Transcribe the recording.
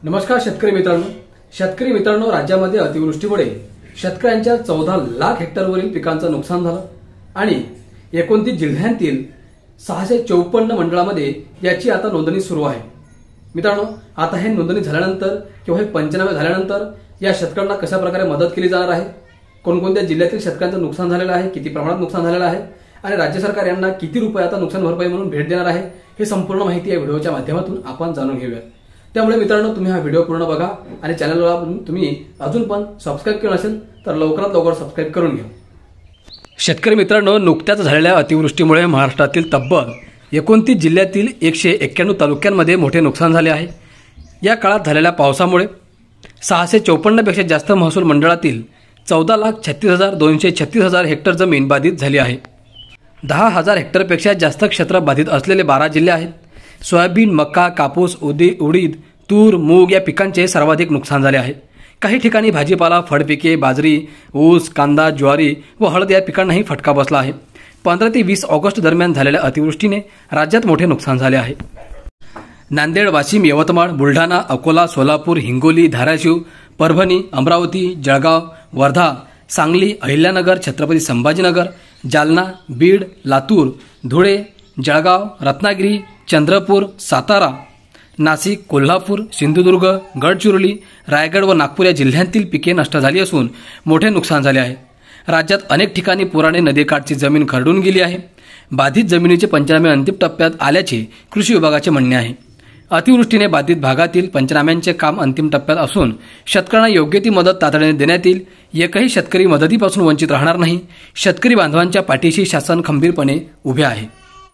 नमस्कार शेतकरी मित्रांनो, राज्यामध्ये अतिवृष्टीमुळे शेतकऱ्यांच्या 14 लाख हेक्टरवरील पिकांचं नुकसान झालं आणि 29 जिल्ह्यांतील 654 मंडळामध्ये याची आता नोंदणी सुरू आहे। मित्रांनो, आता हे नोंदणी झाल्यानंतर किंवा हे पंचनामे झाल्यानंतर या शेतकऱ्यांना कशा प्रकारे मदत केली जाणार आहे, कोणकोणत्या जिल्ह्यातील शेतकऱ्यांचं नुकसान झालेलं आहे, किती प्रमाणात नुकसान झालेलं आहे आणि राज्य सरकार यांना किती रुपये आता नुकसान भरपाई म्हणून भेट देणार आहे, हे संपूर्ण माहिती या व्हिडिओच्या माध्यमातून आपण जाणून घेऊया। त्यामुळे मित्रांनो, तुम्ही हा व्हिडिओ पूर्ण बघा आणि चॅनलला तुम्ही अजून पण सबस्क्राइब केलं नसेल तर लवकरात लवकर सबस्क्राइब करून घ्या। शेतकरी मित्रांनो, नुकत्याच झालेल्या अतिवृष्टीमुळे महाराष्ट्रातील तब्बल 29 जिल्ह्यातील 191 तालुक्यांमध्ये मोठे नुकसान झाले आहे। या काळात झालेल्या पावसामुळे 654 पेक्षा जास्त महसूल मंडळातील 14,36,236 हेक्टर जमीन बाधित झाली आहे। 10,000 हेक्टरपेक्षा जास्त क्षेत्र बाधित असलेले 12 जिल्हे आहेत। सोयाबीन, मका, कापूस, उडीद, तूर, मूग या पिकांचे सर्वाधिक नुकसान झाले आहे। काही ठिकाणी भाजीपाला, फळपिके, बाजरी, ऊस, कांदा, ज्वारी व हळद या पिकांनाही फटका बसला आहे। 15 ते 20 ऑगस्ट दरम्यान झालेल्या अतिवृष्टीने राज्यात मोठे नुकसान झाले आहे। नांदेड, वाशिम, यवतमाळ, बुलढाणा, अकोला, सोलापूर, हिंगोली, धाराशिव, परभणी, अमरावती, जळगाव, वर्धा, सांगली, अहिल्यानगर, छत्रपती संभाजीनगर, जालना, बीड, लातूर, धुळे, जळगाव, रत्नागिरी, चंद्रपूर, सातारा, नाशिक, कोल्हापूर, सिंधुदुर्ग, गडचिरोली, रायगड व नागपूर या जिल्ह्यांतील पिके नष्ट झाली असून मोठे नुकसान झाले आहे। राज्यात अनेक ठिकाणी पुराने नदीकाठची जमीन खरडून गेली आहे। बाधित जमिनीचे पंचनामे अंतिम टप्प्यात आल्याचे कृषी विभागाचे म्हणणे आहे। अतिवृष्टीने बाधित भागातील पंचनाम्यांचे काम अंतिम टप्प्यात असून शेतकऱ्यांना योग्य ती मदत तातडीने देण्यात येईल। एकही शेतकरी मदतीपासून वंचित राहणार नाही। शेतकरी बांधवांच्या पाठीशी शासन खंबीरपणे उभे आहे।